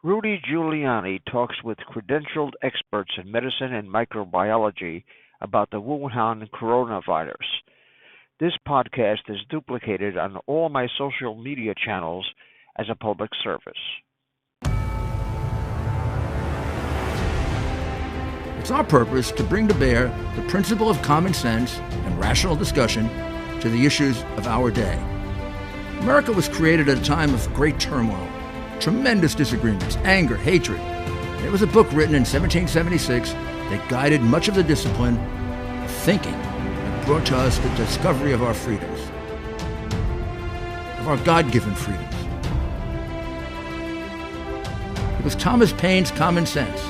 Rudy Giuliani talks with credentialed experts in medicine and microbiology about the Wuhan coronavirus. This podcast is duplicated on all my social media channels as a public service. It's our purpose to bring to bear the principle of common sense and rational discussion to the issues of our day. America was created at a time of great turmoil, tremendous disagreements, anger, hatred. There was a book written in 1776 that guided much of the discipline of thinking that brought to us the discovery of our freedoms, of our God-given freedoms. It was Thomas Paine's Common Sense,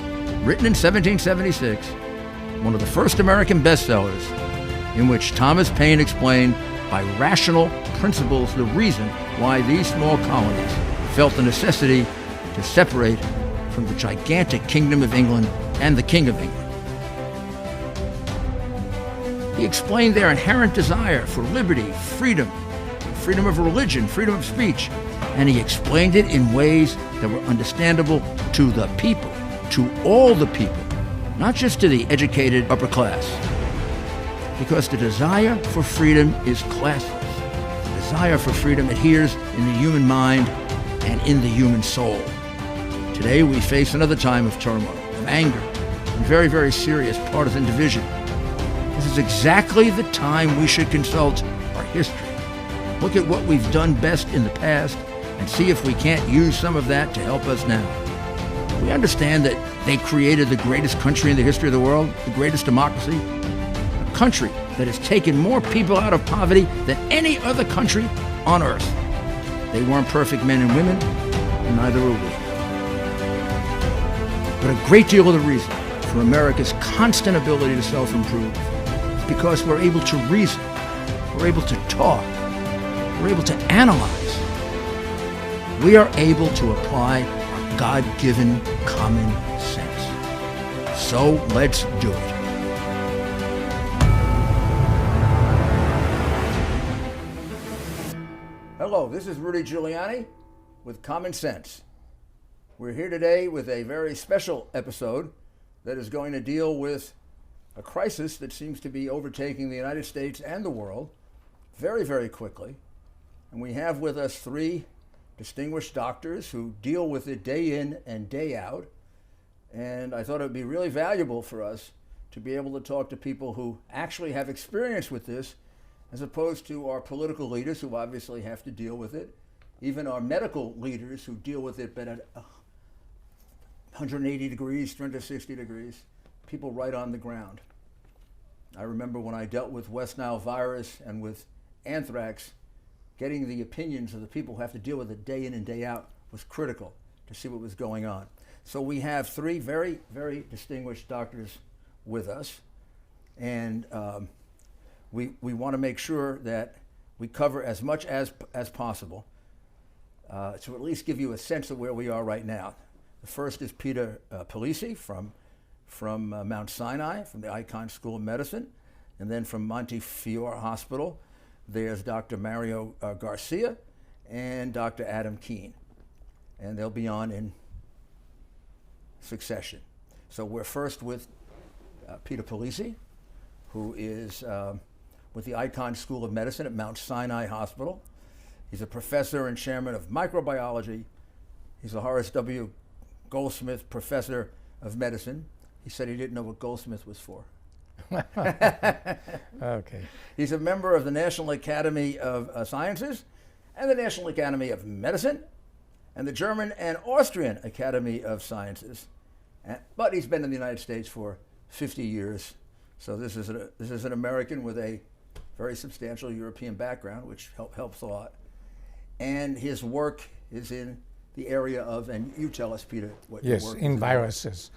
written in 1776, one of the first American bestsellers, in which Thomas Paine explained by rational principles the reason why these small colonies felt the necessity to separate from the gigantic Kingdom of England and the King of England. He explained their inherent desire for liberty, freedom of religion, freedom of speech, and he explained it in ways that were understandable to the people, to all the people, not just to the educated upper class. Because the desire for freedom is classless. The desire for freedom adheres in the human mind and in the human soul. Today we face another time of turmoil, of anger, and very, very serious partisan division. This is exactly the time we should consult our history. Look at what we've done best in the past and see if we can't use some of that to help us now. We understand that they created the greatest country in the history of the world, the greatest democracy, a country that has taken more people out of poverty than any other country on earth. They weren't perfect men and women, and neither are we. But a great deal of the reason for America's constant ability to self-improve is because we're able to reason, we're able to talk, we're able to analyze. We are able to apply our God-given common sense. So let's do it. Hello, this is Rudy Giuliani with Common Sense. We're here today with a very special episode that is going to deal with a crisis that seems to be overtaking the United States and the world very, very quickly. And we have with us three distinguished doctors who deal with it day in and day out. And I thought it would be really valuable for us to be able to talk to people who actually have experience with this, as opposed to our political leaders who obviously have to deal with it, even our medical leaders who deal with it but at 180 degrees, 360 degrees, people right on the ground. I remember when I dealt with West Nile virus and with anthrax, getting the opinions of the people who have to deal with it day in and day out was critical to see what was going on. So we have three very, very distinguished doctors with us, and we want to make sure that we cover as much as possible to at least give you a sense of where we are right now. The first is Peter Polisi from Mount Sinai, from the Icahn School of Medicine, and then from Montefiore Hospital, there's Dr. Mario Garcia and Dr. Adam Keene, and they'll be on in succession. So we're first with Peter Polisi, who is with the Icahn School of Medicine at Mount Sinai Hospital. He's a professor and chairman of microbiology. He's a Horace W. Goldsmith Professor of Medicine. He said he didn't know what Goldsmith was for. Okay. He's a member of the National Academy of Sciences and the National Academy of Medicine and the German and Austrian Academy of Sciences. But he's been in the United States for 50 years. So this is an American with a very substantial European background, which helps a lot. And his work is in the area of, and you tell us, Peter, what your work is. Yes, in viruses.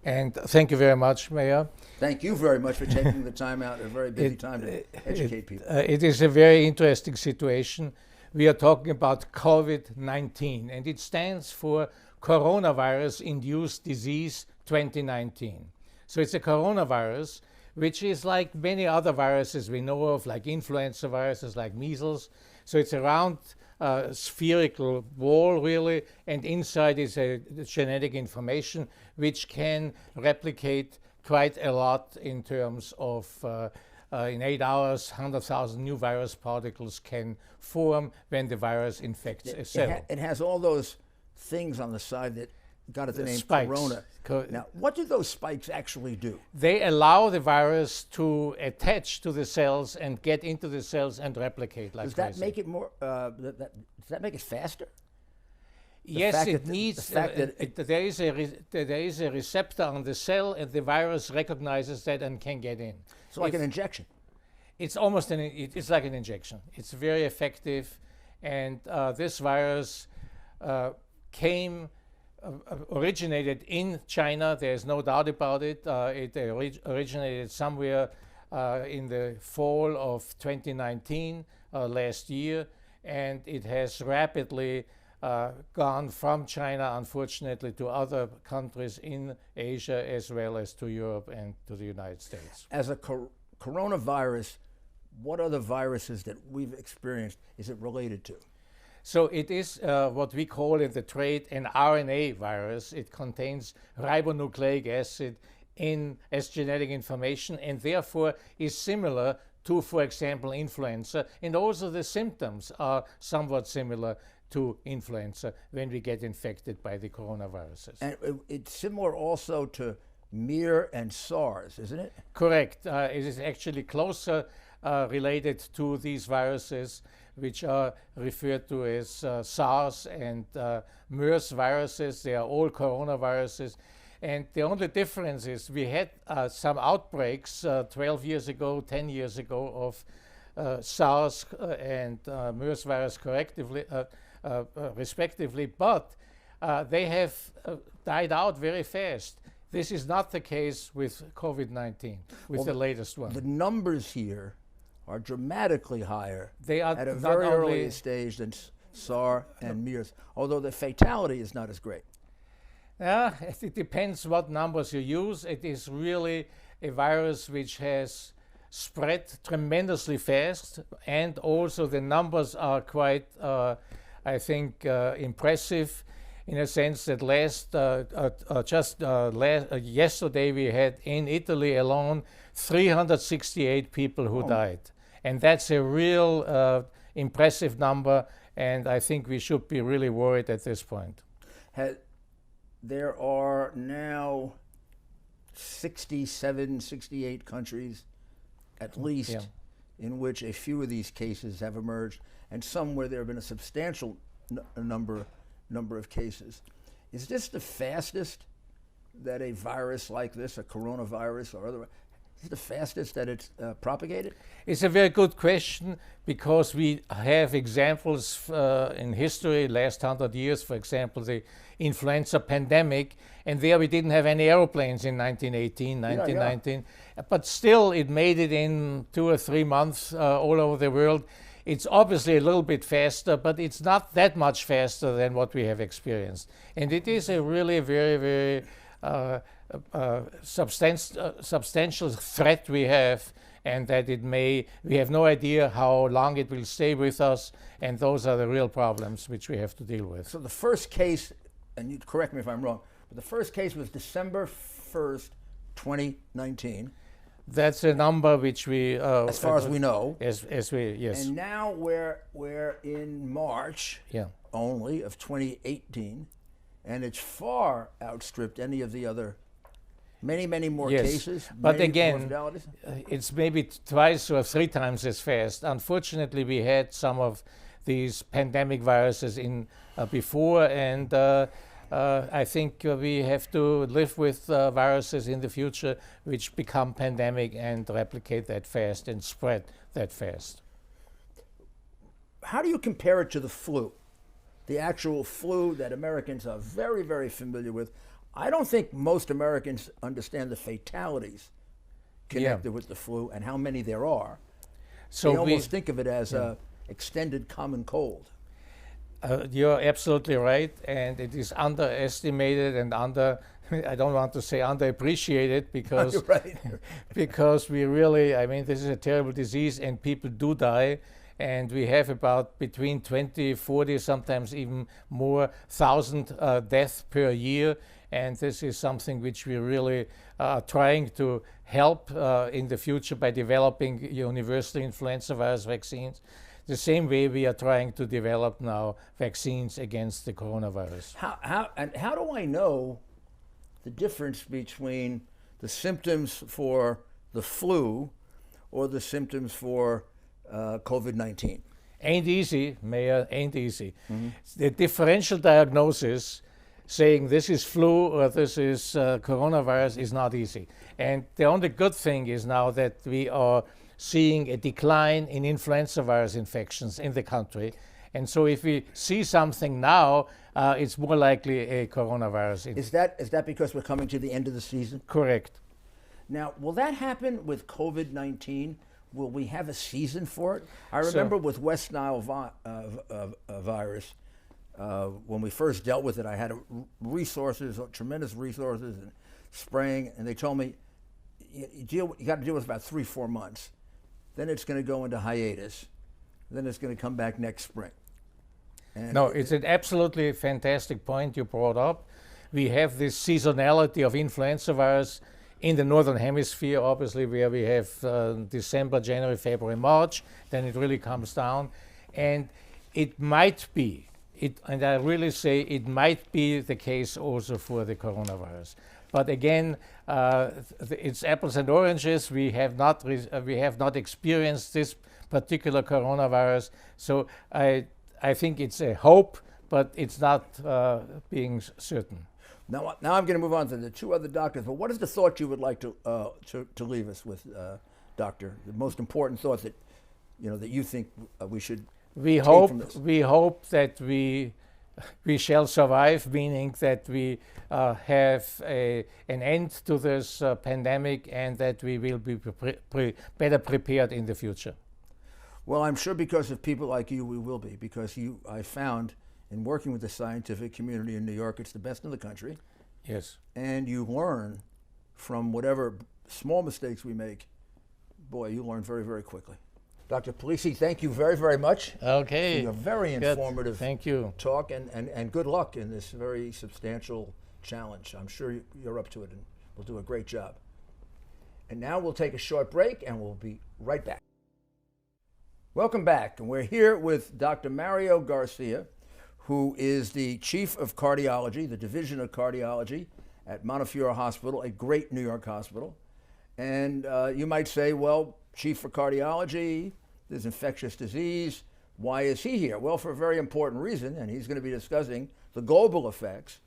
And thank you very much, Mayor. Thank you very much for taking the time out, a very busy time to educate people. It is a very interesting situation. We are talking about COVID-19, and it stands for Coronavirus-Induced Disease 2019. So it's a coronavirus which is like many other viruses we know of, like influenza viruses, like measles. So it's a round spherical wall, really, and inside is a genetic information which can replicate quite a lot in terms of in 8 hours, 100,000 new virus particles can form when the virus infects a cell. It has all those things on the side that got it the name spikes. corona. Now, what do those spikes actually do? They allow the virus to attach to the cells and get into the cells and replicate like Does that crazy. make it more? Does that make it faster? Yes, it needs. There is a receptor on the cell, and the virus recognizes that and can get in. It's like an injection. It's almost it's like an injection. It's very effective, and this virus originated in China. There's no doubt about it. It originated somewhere in the fall of 2019, last year, and it has rapidly gone from China, unfortunately, to other countries in Asia, as well as to Europe and to the United States. As a coronavirus, what other viruses that we've experienced is it related to? So it is what we call in the trade an RNA virus. It contains ribonucleic acid as genetic information, and therefore is similar to, for example, influenza. And also the symptoms are somewhat similar to influenza when we get infected by the coronaviruses. And it's similar also to MERS and SARS, isn't it? Correct. It is actually closer related to these viruses, which are referred to as SARS and MERS viruses. They are all coronaviruses. And the only difference is we had some outbreaks 12 years ago, 10 years ago of SARS and MERS virus respectively, but they have died out very fast. This is not the case with COVID-19, with the latest one. The numbers here are dramatically higher They are at a very early stage than SARS and MERS, although the fatality is not as great. It depends what numbers you use. It is really a virus which has spread tremendously fast, and also the numbers are quite, I think, impressive, in a sense that yesterday we had in Italy alone 368 people who died. And that's a real impressive number, and I think we should be really worried at this point. There are now 67, 68 countries, at least, in which a few of these cases have emerged, and some where there have been a substantial number of cases. Is this the fastest that a virus like this, a coronavirus or other, is it the fastest that it's propagated? It's a very good question, because we have examples in history, last 100 years, for example, the influenza pandemic, and there we didn't have any airplanes in 1918, 1919, but still it made it in 2 or 3 months all over the world. It's obviously a little bit faster, but it's not that much faster than what we have experienced. And it is a really very, very substantial threat we have, and that we have no idea how long it will stay with us, and those are the real problems which we have to deal with. So the first case, and you correct me if I'm wrong, but the first case was December 1st, 2019. That's a number which we, as far as we know, yes. And now we're in March only of 2018, and it's far outstripped any of the other many more cases. But again, it's maybe twice or 3 times as fast. Unfortunately, we had some of these pandemic viruses in before, and I think we have to live with viruses in the future which become pandemic and replicate that fast and spread that fast. How do you compare it to the flu? The actual flu that Americans are very, very familiar with. I don't think most Americans understand the fatalities connected with the flu and how many there are. So they almost think of it as a extended common cold. You're absolutely right, and it is underestimated and I don't want to say underappreciated because Right. because we really, I mean, this is a terrible disease and people do die. And we have about between 20, 40, sometimes even more thousand deaths per year. And this is something which we really are trying to help in the future by developing universal influenza virus vaccines. The same way we are trying to develop now vaccines against the coronavirus. How do I know the difference between the symptoms for the flu or the symptoms for COVID-19? Ain't easy, Mayor, ain't easy. The differential diagnosis saying this is flu or this is coronavirus is not easy. And the only good thing is now that we are seeing a decline in influenza virus infections in the country. And so if we see something now, it's more likely a coronavirus. Is that because we're coming to the end of the season? Correct. Now, will that happen with COVID-19? Will we have a season for it? I remember with West Nile virus, when we first dealt with it, I had tremendous resources and spraying, and they told me, you got to deal with about 3-4 months. Then it's going to go into hiatus. Then it's going to come back next spring. And no, it's an absolutely fantastic point you brought up. We have this seasonality of influenza virus in the northern hemisphere, obviously, where we have December, January, February, March. Then it really comes down. And it might be, and I really say it might be the case also for the coronavirus. But again, it's apples and oranges. We have not experienced this particular coronavirus. So I think it's a hope, but it's not being certain. Now I'm going to move on to the two other doctors. But what is the thought you would like to leave us with, Doctor? The most important thought that you think we should. We hope that we shall survive, meaning that we have an end to this pandemic and that we will be better prepared in the future. Well, I'm sure because of people like you, we will be, because I found in working with the scientific community in New York, it's the best in the country. Yes. And you learn from whatever small mistakes we make. Boy, you learn very, very quickly. Dr. Polisi, thank you very, very much. Okay. For your very informative Thank you. talk, and good luck in this very substantial challenge. I'm sure you're up to it and will do a great job. And now we'll take a short break and we'll be right back. Welcome back, and we're here with Dr. Mario Garcia, who is the Chief of Cardiology, the Division of Cardiology at Montefiore Hospital, a great New York hospital. And you might say, well, Chief for Cardiology, there's infectious disease. Why is he here? Well, for a very important reason, and he's going to be discussing the global effects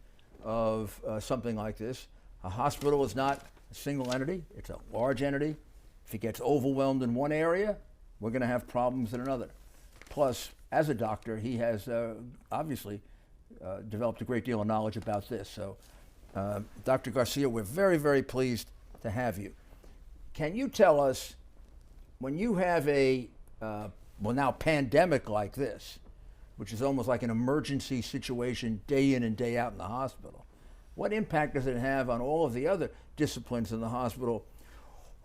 of something like this. A hospital is not a single entity, it's a large entity. If it gets overwhelmed in one area, we're going to have problems in another. Plus, as a doctor, he has obviously developed a great deal of knowledge about this. So, Dr. Garcia, we're very, very pleased to have you. Can you tell us, when you have a now pandemic like this, which is almost like an emergency situation day in and day out in the hospital, what impact does it have on all of the other disciplines in the hospital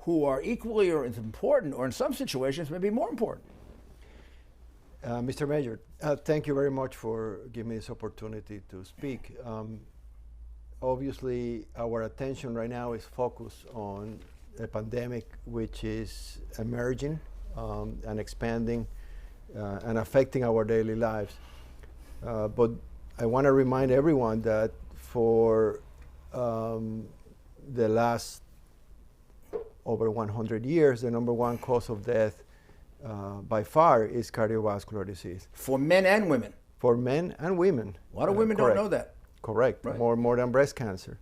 who are equally or as important, or in some situations maybe more important? Mr. Mayor, thank you very much for giving me this opportunity to speak. Obviously, our attention right now is focused on a pandemic which is emerging and expanding and affecting our daily lives. But I want to remind everyone that for the last over 100 years, the number one cause of death by far is cardiovascular disease. For men and women? For men and women. A lot of women don't know that. Correct, right. more than breast cancer.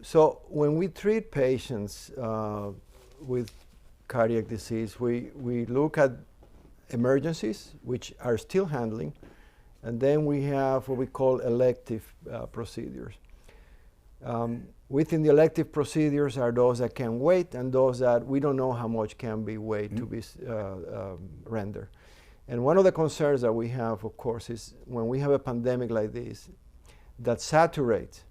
So when we treat patients with cardiac disease, we look at emergencies, which are still handling, and then we have what we call elective procedures. Within the elective procedures are those that can wait and those that we don't know how much can be wait to be rendered. And one of the concerns that we have, of course, is when we have a pandemic like this that saturates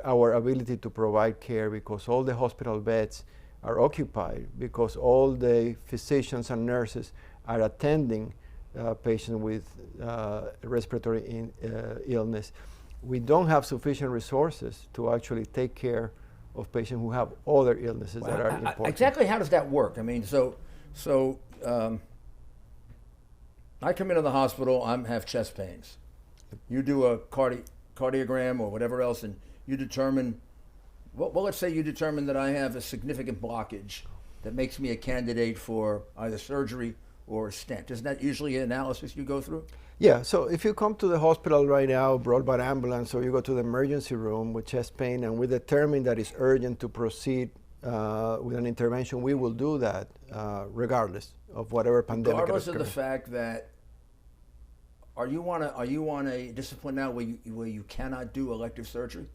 our ability to provide care, because all the hospital beds are occupied, because all the physicians and nurses are attending patients with respiratory illness. We don't have sufficient resources to actually take care of patients who have other illnesses that are important. Exactly how does that work? I mean, so I come into the hospital, I have chest pains. You do a cardiogram or whatever else, and you determine, well, let's say you determine that I have a significant blockage that makes me a candidate for either surgery or a stent. Isn't that usually an analysis you go through? Yeah, so if you come to the hospital right now, brought by ambulance, or you go to the emergency room with chest pain, and we determine that it's urgent to proceed with an intervention, we will do that regardless of whatever pandemic. Regardless of the fact that, are you on a discipline now where you cannot do elective surgery?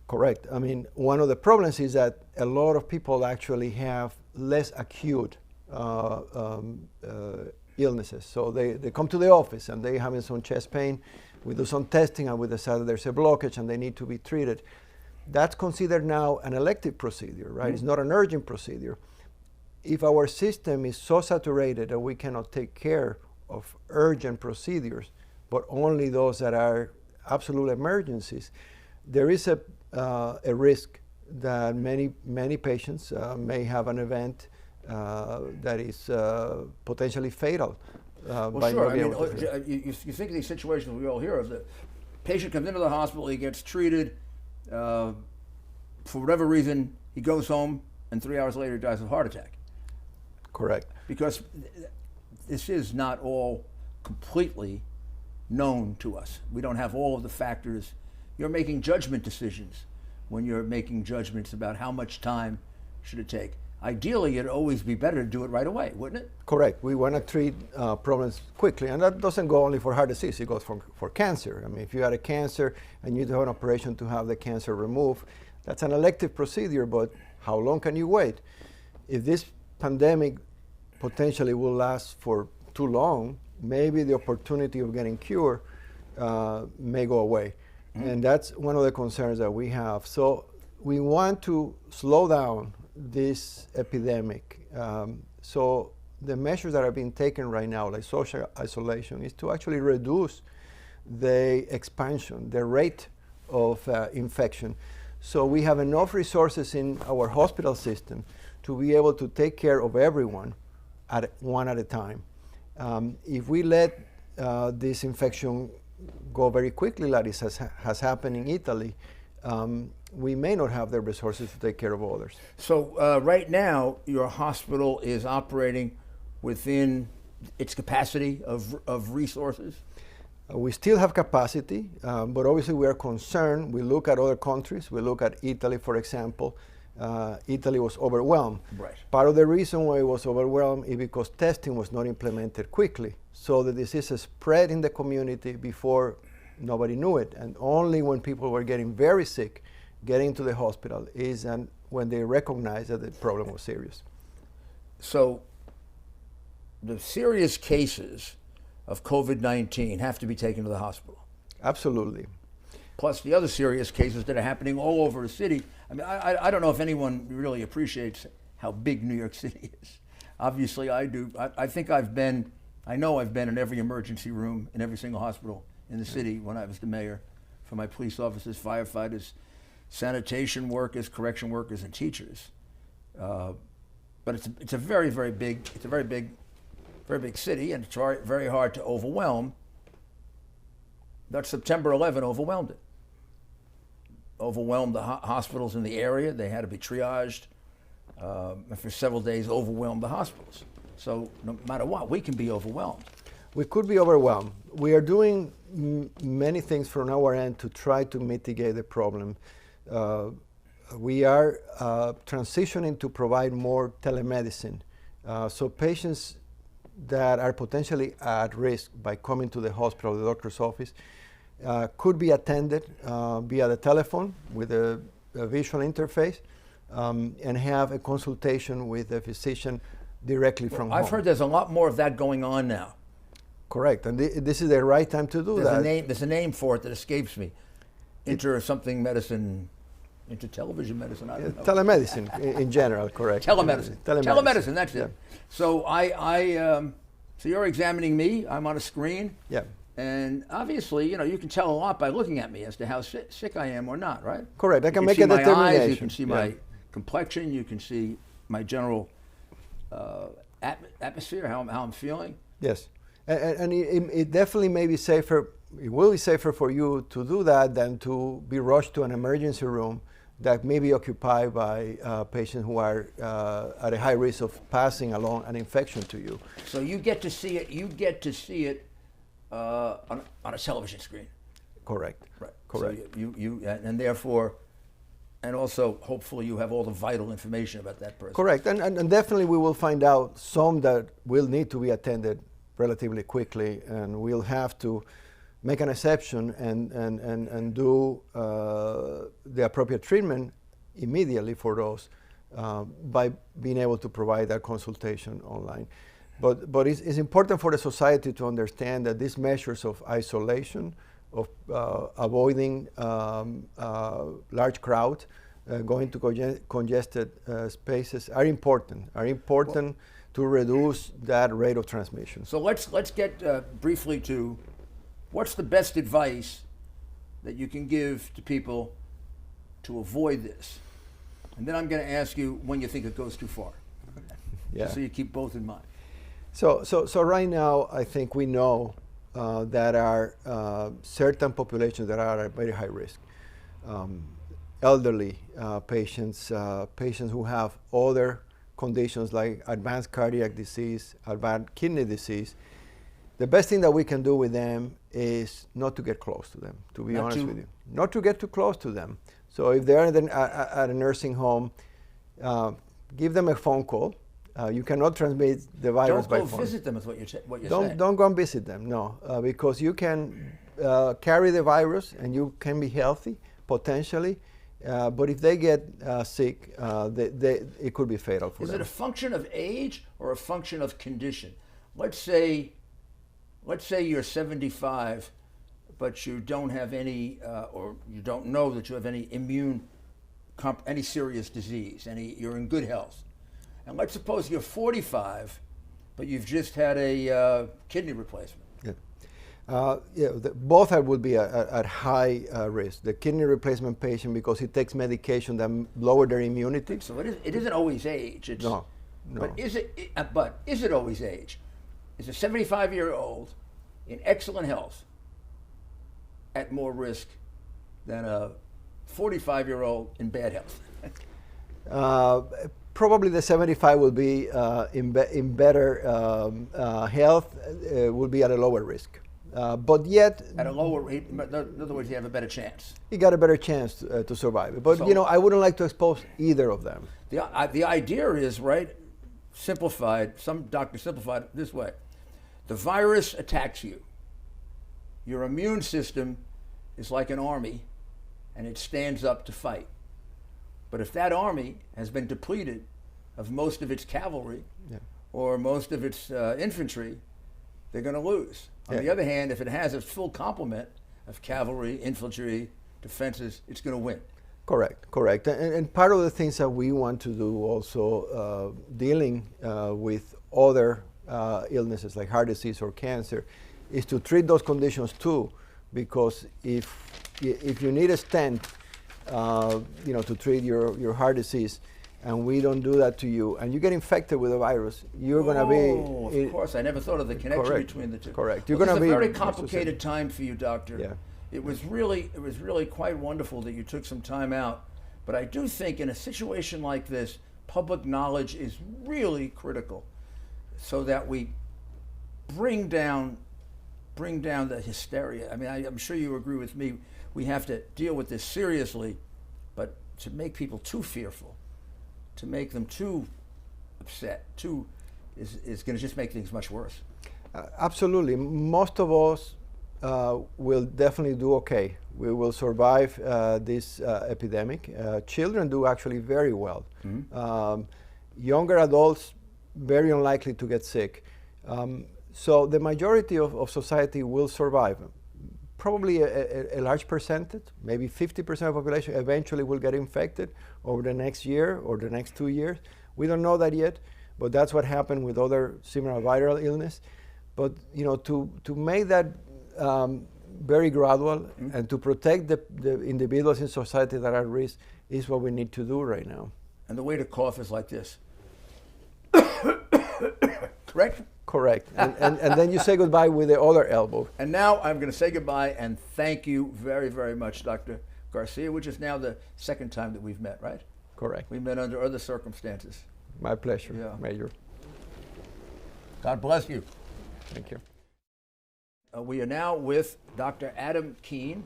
Correct. I mean, one of the problems is that a lot of people actually have less acute illnesses. So they come to the office and they having some chest pain. We do some testing and we decide that there's a blockage and they need to be treated. That's considered now an elective procedure, right? Mm-hmm. It's not an urgent procedure. If our system is so saturated that we cannot take care of urgent procedures, but only those that are absolute emergencies, there is a risk that many patients may have an event that is potentially fatal. Well, sure. I mean, you think of these situations we all hear of. The patient comes into the hospital, he gets treated. For whatever reason, he goes home, and 3 hours later, he dies of a heart attack. Correct. Because this is not all completely known to us. We don't have all of the factors. You're making judgment decisions when you're making judgments about how much time should it take. Ideally, it'd always be better to do it right away, wouldn't it? Correct. We want to treat problems quickly, and that doesn't go only for heart disease. It goes for cancer. I mean, if you had a cancer and you do an operation to have the cancer removed, that's an elective procedure, but how long can you wait? If this pandemic potentially will last for too long, maybe the opportunity of getting cured may go away. Mm-hmm. And that's one of the concerns that we have. So we want to slow down this epidemic. So the measures that are being taken right now, like social isolation, is to actually reduce the expansion, the rate of infection. So we have enough resources in our hospital system to be able to take care of everyone one at a time. If we let this infection go very quickly, like it has happened in Italy, we may not have the resources to take care of others. So right now, your hospital is operating within its capacity of resources? We still have capacity, but obviously we are concerned. We look at other countries. We look at Italy, for example. Italy was overwhelmed. Right. Part of the reason why it was overwhelmed is because testing was not implemented quickly. So the disease spread in the community before nobody knew it. And only when people were getting very sick, getting to the hospital, is when they recognized that the problem was serious. So the serious cases of COVID-19 have to be taken to the hospital. Absolutely. Plus the other serious cases that are happening all over the city. I mean, I don't know if anyone really appreciates how big New York City is. Obviously I do. I know I've been in every emergency room in every single hospital in the city when I was the mayor, for my police officers, firefighters, sanitation workers, correction workers, and teachers. But it's a very, very big city, and it's very hard to overwhelm. That September 11 overwhelmed it. Overwhelmed the hospitals in the area. They had to be triaged. And for several days, overwhelmed the hospitals. So no matter what, we can be overwhelmed. We could be overwhelmed. We are doing many things from our end to try to mitigate the problem. We are transitioning to provide more telemedicine. So patients that are potentially at risk by coming to the hospital or the doctor's office could be attended via the telephone with a visual interface and have a consultation with a physician directly from home. I've heard there's a lot more of that going on now. Correct, and this is the right time to do that. There's a name for it that escapes me. into something medicine, into television medicine, I don't know. Telemedicine in general, correct. Telemedicine, that's it. Yeah. So so you're examining me, I'm on a screen. Yeah. And obviously, you can tell a lot by looking at me as to how sick I am or not, right? Correct. I can make see a my determination. eyes, you can see my complexion, you can see my general atmosphere, how I'm feeling. Yes. And it definitely may be safer, it will be safer for you to do that than to be rushed to an emergency room that may be occupied by patients who are at a high risk of passing along an infection to you. So you get to see it, on a television screen. Correct. Right. Correct. So you and therefore, and also hopefully you have all the vital information about that person. Correct. And definitely we will find out some that will need to be attended relatively quickly, and we'll have to make an exception and do the appropriate treatment immediately for those by being able to provide that consultation online. But it's important for the society to understand that these measures of isolation, of avoiding large crowds, going to congested spaces are important to reduce that rate of transmission. So let's get briefly to what's the best advice that you can give to people to avoid this, and then I'm going to ask you when you think it goes too far. Yeah. So you keep both in mind. So right now, I think we know that are certain populations that are at very high risk. Elderly patients, patients who have other conditions like advanced cardiac disease, advanced kidney disease. The best thing that we can do with them is not to get close to them, to be honest with you. Not to get too close to them. So if they're at a nursing home, give them a phone call. You cannot transmit the virus by phone. Don't go visit them is what you're saying. Don't go and visit them, no, because you can carry the virus and you can be healthy, potentially, but if they get sick, it could be fatal for them. Is it a function of age or a function of condition? Let's say you're 75, but you don't have any, or you don't know that you have any any serious disease, you're in good health. And let's suppose you're 45, but you've just had a kidney replacement. Both would be at high risk. The kidney replacement patient, because he takes medication that lower their immunity. So it isn't always age. No. But is it always age? Is a 75-year-old in excellent health at more risk than a 45-year-old in bad health? Probably the 75 will be in better health, will be at a lower risk. But yet, at a lower rate, in other words, you have a better chance. You got a better chance to survive. But I wouldn't like to expose either of them. The idea is, right, simplified, some doctors simplified it this way. The virus attacks you. Your immune system is like an army, and it stands up to fight. But if that army has been depleted of most of its cavalry or most of its infantry, they're going to lose. On the other hand, if it has a full complement of cavalry, infantry, defenses, it's going to win. Correct. And part of the things that we want to do also dealing with other illnesses like heart disease or cancer is to treat those conditions too, because if you need a stent, to treat your heart disease, and we don't do that to you, and you get infected with the virus, you're going to be... Oh, of course. I never thought of the connection between the two. Correct. You're going to be... It's a very complicated time for you, Doctor. Yeah. It was really quite wonderful that you took some time out. But I do think in a situation like this, public knowledge is really critical, so that we bring down the hysteria. I mean, I'm sure you agree with me. We have to deal with this seriously, but to make people too fearful, to make them too upset, is going to just make things much worse. Absolutely. Most of us will definitely do okay. We will survive this epidemic. Children do actually very well. Mm-hmm. Younger adults, very unlikely to get sick. So the majority of society will survive. probably a large percentage, maybe 50% of the population eventually will get infected over the next year or the next 2 years. We don't know that yet, but that's what happened with other similar viral illness. But to make that very gradual and to protect the individuals in society that are at risk is what we need to do right now. And the way to cough is like this. Correct? Correct. And then you say goodbye with the other elbow. And now I'm going to say goodbye and thank you very, very much, Dr. Garcia, which is now the second time that we've met, right? Correct. We met under other circumstances. My pleasure, Yeah. Major. God bless you. Thank you. We are now with Dr. Adam Keene,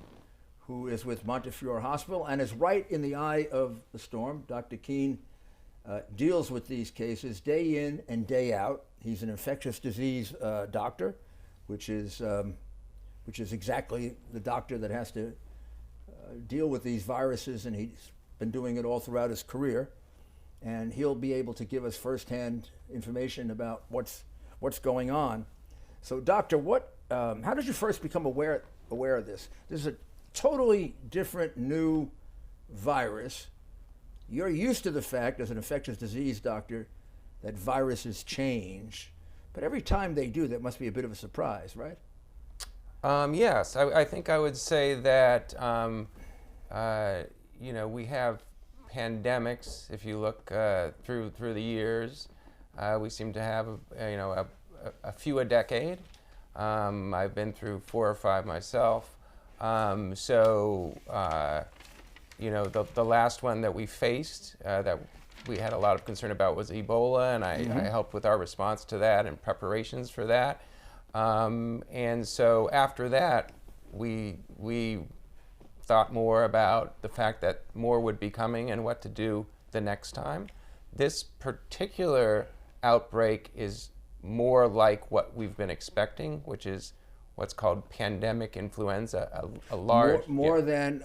who is with Montefiore Hospital and is right in the eye of the storm. Dr. Keene deals with these cases day in and day out. He's an infectious disease doctor, which is exactly the doctor that has to deal with these viruses, and he's been doing it all throughout his career. And he'll be able to give us firsthand information about what's going on. So, doctor, how did you first become aware of this? This is a totally different new virus. You're used to the fact, as an infectious disease doctor, that viruses change, but every time they do, that must be a bit of a surprise, right? Yes, I think I would say that we have pandemics. If you look through the years, we seem to have a few a decade. I've been through 4 or 5 myself. The last one that we faced that we had a lot of concern about was Ebola, and I helped with our response to that and preparations for that. And so after that, we thought more about the fact that more would be coming and what to do the next time. This particular outbreak is more like what we've been expecting, which is what's called pandemic influenza, a large... More than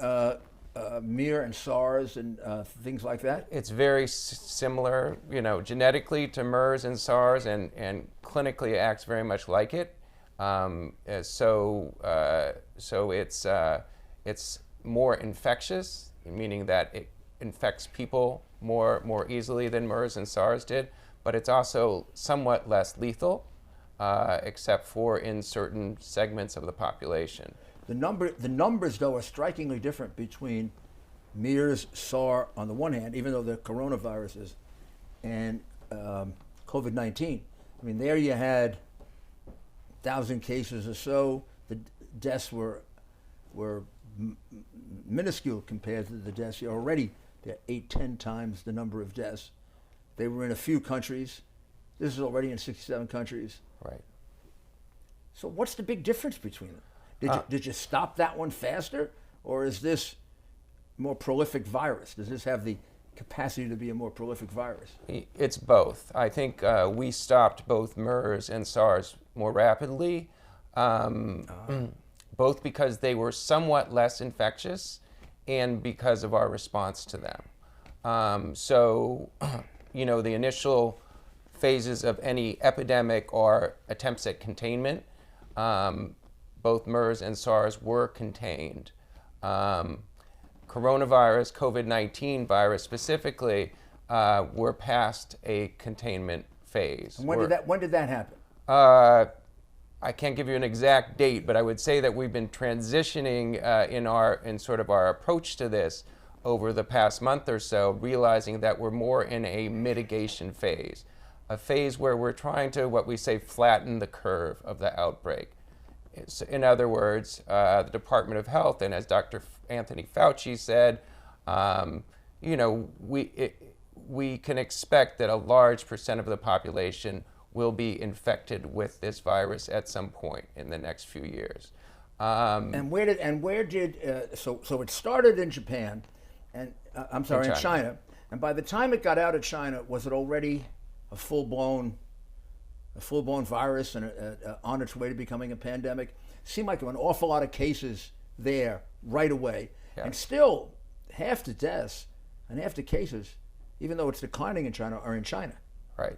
MER and SARS and things like that? It's very similar, genetically to MERS and SARS, and clinically it acts very much like it. So it's more infectious, meaning that it infects people more easily than MERS and SARS did, but it's also somewhat less lethal, except for in certain segments of the population. The numbers, though, are strikingly different between MERS, SARS on the one hand, even though they're coronaviruses, and COVID-19. I mean, there you had 1,000 cases or so. The deaths were minuscule compared to the deaths. You're already there 8-10 times the number of deaths. They were in a few countries. This is already in 67 countries. Right. So what's the big difference between them? Did you stop that one faster, or is this more prolific virus? Does this have the capacity to be a more prolific virus? It's both. I think we stopped both MERS and SARS more rapidly, both because they were somewhat less infectious and because of our response to them. The initial phases of any epidemic are attempts at containment. Both MERS and SARS were contained. Coronavirus, COVID-19 virus specifically, were past a containment phase. And when did that happen? I can't give you an exact date, but I would say that we've been transitioning in sort of our approach to this over the past month or so, realizing that we're more in a mitigation phase, a phase where we're trying to, what we say, flatten the curve of the outbreak. In other words, the Department of Health, and as Dr. Anthony Fauci said, we can expect that a large percent of the population will be infected with this virus at some point in the next few years. So it started in Japan, and in China, and by the time it got out of China, was it already a full-blown virus and on its way to becoming a pandemic? It seemed like there were an awful lot of cases there right away, and still half the deaths and half the cases, even though it's declining in China, are in China. Right.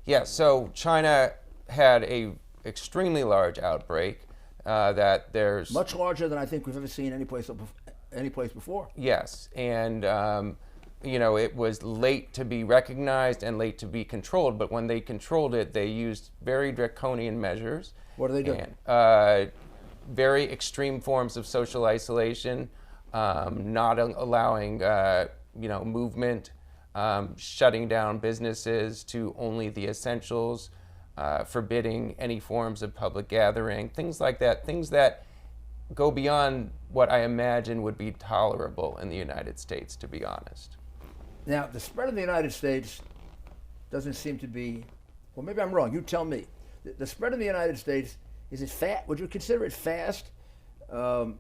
Yeah, so China had a extremely large outbreak. that there's much larger than I think we've ever seen any place before. Yes, and it was late to be recognized and late to be controlled. But when they controlled it, they used very draconian measures. What are they doing? Very extreme forms of social isolation, not allowing movement, shutting down businesses to only the essentials, forbidding any forms of public gathering, things like that, things that go beyond what I imagine would be tolerable in the United States, to be honest. Now, the spread of the United States doesn't seem to be, well, maybe I'm wrong. You tell me. The spread of the United States, is it fast? Would you consider it fast? The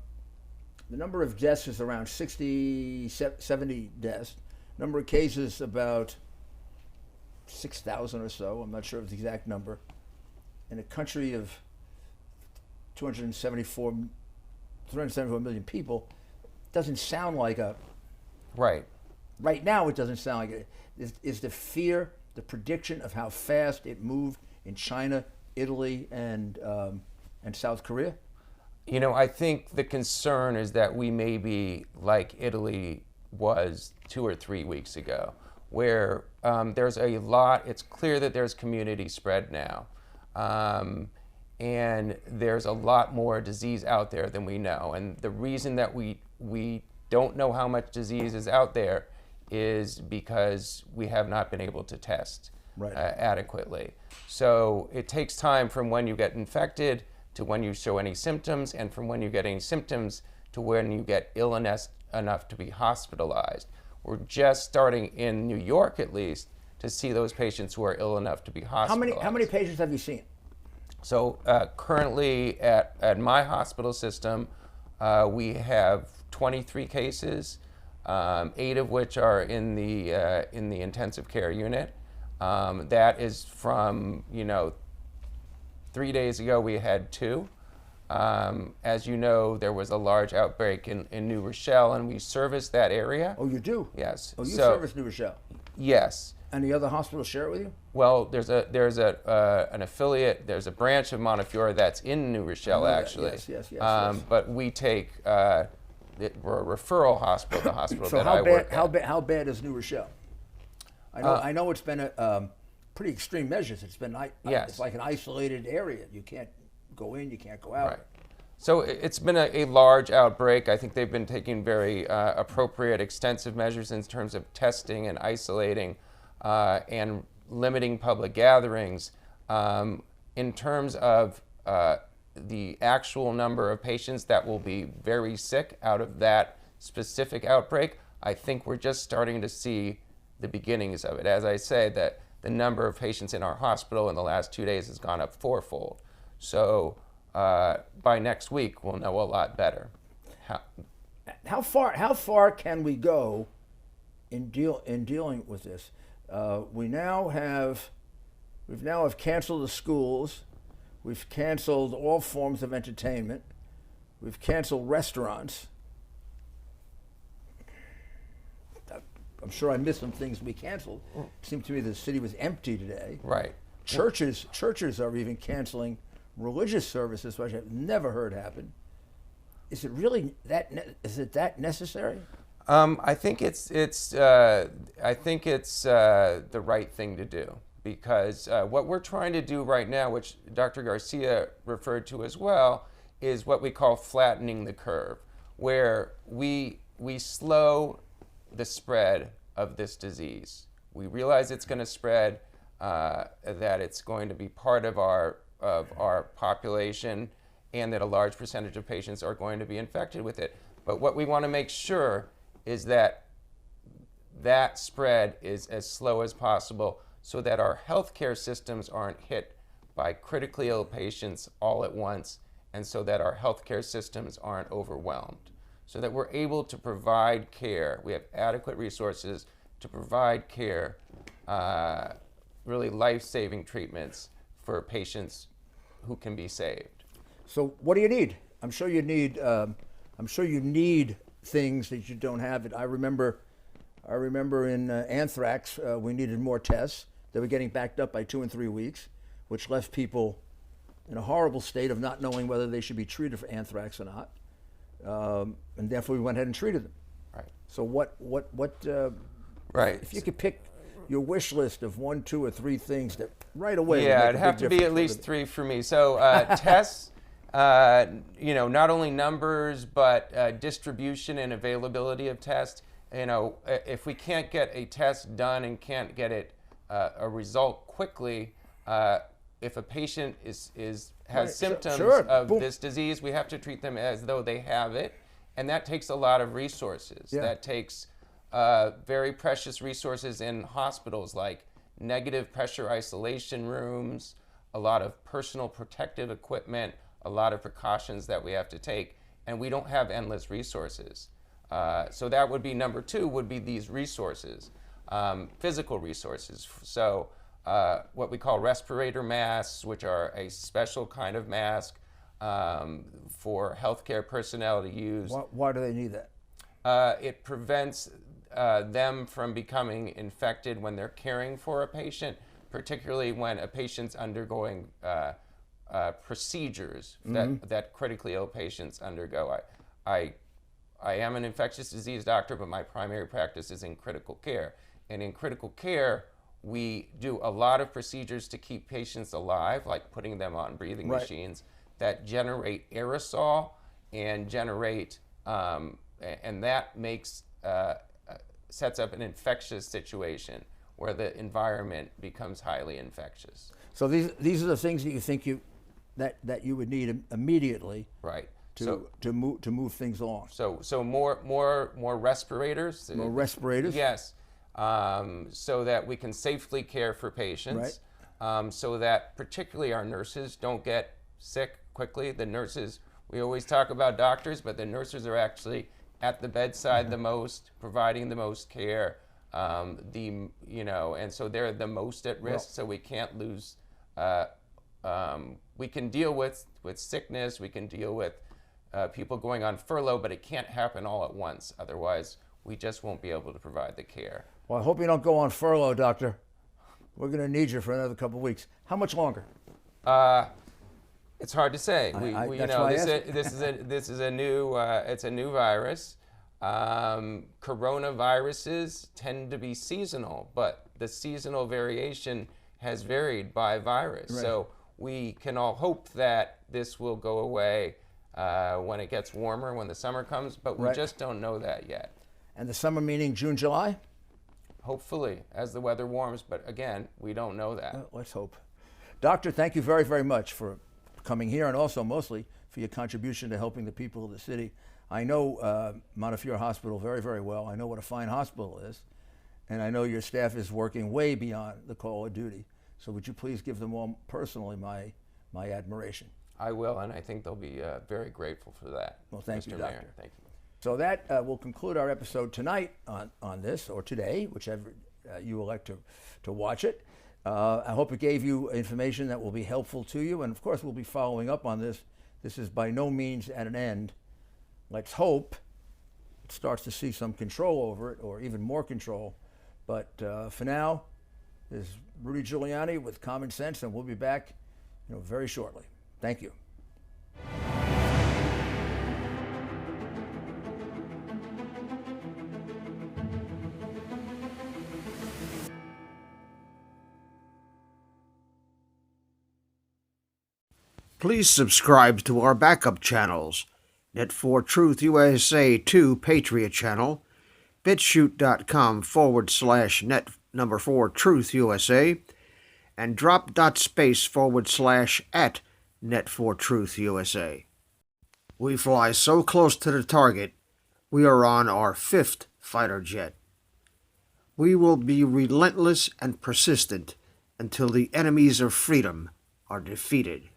number of deaths is around 60, 70 deaths. Number of cases about 6,000 or so. I'm not sure of the exact number. In a country of 374 million people, doesn't sound like a... Right. Right now, it doesn't sound like it. Is the fear, the prediction of how fast it moved in China, Italy, and South Korea? I think the concern is that we may be like Italy was 2 or 3 weeks ago, where there's a lot, it's clear that there's community spread now. And there's a lot more disease out there than we know. And the reason that we don't know how much disease is out there is because we have not been able to test adequately. So it takes time from when you get infected to when you show any symptoms, and from when you get any symptoms to when you get ill enough to be hospitalized. We're just starting in New York, at least, to see those patients who are ill enough to be hospitalized. How many patients have you seen? So currently at my hospital system, we have 23 cases, 8 of which are in the intensive care unit. That is from 3 days ago we had 2. As you know, there was a large outbreak in New Rochelle, and we service that area. Oh, you do? Yes. Oh, you service New Rochelle? Yes. And the other hospitals share it with you? Well, there's an affiliate, there's a branch of Montefiore that's in New Rochelle, actually. Yes. But we take, we're a referral hospital, the hospital so that I work at. How bad is New Rochelle? I know it's been pretty extreme measures. It's been it's like an isolated area. You can't go in, you can't go out. Right. So it's been a large outbreak. I think they've been taking very appropriate, extensive measures in terms of testing and isolating and limiting public gatherings. In terms of the actual number of patients that will be very sick out of that specific outbreak, I think we're just starting to see the beginnings of it. As I say, that the number of patients in our hospital in the last 2 days has gone up 4-fold. So by next week, we'll know a lot better. How far can we go in dealing with this? We've now have canceled the schools. We've canceled all forms of entertainment. We've canceled restaurants. I'm sure I missed some things we canceled. It seemed to me the city was empty today. Right. Churches are even canceling religious services, which I've never heard happen. Is it really that necessary? I think it's the right thing to do, because what we're trying to do right now, which Dr. Garcia referred to as well, is what we call flattening the curve, where we slow the spread of this disease. We realize it's going to spread, that it's going to be part of our population, and that a large percentage of patients are going to be infected with it. But what we want to make sure is that that spread is as slow as possible, so that our healthcare systems aren't hit by critically ill patients all at once, and so that our healthcare systems aren't overwhelmed, so that we're able to provide care. We have adequate resources to provide care, really life-saving treatments for patients who can be saved. So what do you need? I'm sure you need things that you don't have. I remember in anthrax, we needed more tests. They were getting backed up by 2 and 3 weeks, which left people in a horrible state of not knowing whether they should be treated for anthrax or not, and therefore we went ahead and treated them. Right. So what? Right. If you could pick your wish list of 1, 2, or 3 things that right away. Yeah, would it'd make a have big to be at difference least 3 for me. So tests, not only numbers, but distribution and availability of tests. If we can't get a test done and can't get it a result quickly, if a patient has symptoms of this disease, we have to treat them as though they have it, and that takes a lot of resources. Yeah. That takes very precious resources in hospitals, like negative pressure isolation rooms, a lot of personal protective equipment, a lot of precautions that we have to take, and we don't have endless resources. So that would be number 2, would be these resources, physical resources. So what we call respirator masks, which are a special kind of mask for healthcare personnel to use. Why do they need that? It prevents them from becoming infected when they're caring for a patient, particularly when a patient's undergoing procedures that critically ill patients undergo. I am an infectious disease doctor, but my primary practice is in critical care. And in critical care, we do a lot of procedures to keep patients alive, like putting them on breathing machines that generate aerosol and generate, and that makes, sets up an infectious situation where the environment becomes highly infectious. So these are the things that you think that you would need immediately. Right. To move things along. So more respirators. More respirators. Yes. So that we can safely care for patients. Right. So that particularly our nurses don't get sick quickly. The nurses, we always talk about doctors, but the nurses are actually at the bedside the most, providing the most care. And so they're the most at risk. So we can't lose. We can deal with sickness. We can deal with people going on furlough, but it can't happen all at once. Otherwise, we just won't be able to provide the care. Well, I hope you don't go on furlough, doctor. We're going to need you for another couple of weeks. How much longer? It's hard to say. This is a new it's a new virus. Coronaviruses tend to be seasonal, but the seasonal variation has varied by virus. Right. So we can all hope that this will go away when it gets warmer, when the summer comes, but we just don't know that yet. And the summer meaning June, July? Hopefully, as the weather warms, but again, we don't know that. Let's hope. Doctor, thank you very, very much for coming here, and also mostly for your contribution to helping the people of the city. I know Montefiore Hospital very, very well. I know what a fine hospital is, and I know your staff is working way beyond the call of duty. So would you please give them all personally my admiration? I will, and I think they'll be very grateful for that. Well, thank you, Mr. Doctor. Mayor. Thank you. So that will conclude our episode tonight on this, or today, whichever you elect to watch it. I hope it gave you information that will be helpful to you, and of course we'll be following up on this. This is by no means at an end. Let's hope it starts to see some control over it, or even more control. But for now, this is Rudy Giuliani with Common Sense, and we'll be back very shortly. Thank you. Please subscribe to our backup channels, Net4Truth USA 2 Patriot channel, BitChute.com/Net4Truth USA, and drop.space/ at Net4Truth USA. We fly so close to the target, we are on our 5th fighter jet. We will be relentless and persistent until the enemies of freedom are defeated.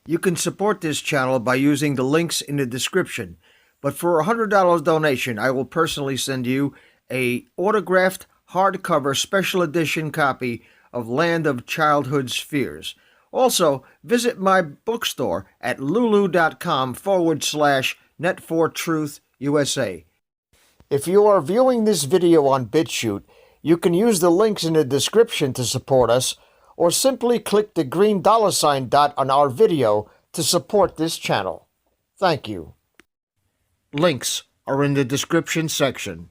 You can support this channel by using the links in the description, but for a $100 donation, I will personally send you a autographed hardcover special edition copy of Land of Childhood's Fears. Also, visit my bookstore at lulu.com/Net4Truth USA. If you are viewing this video on BitChute, you can use the links in the description to support us, or simply click the green $ dot on our video to support this channel. Thank you. Links are in the description section.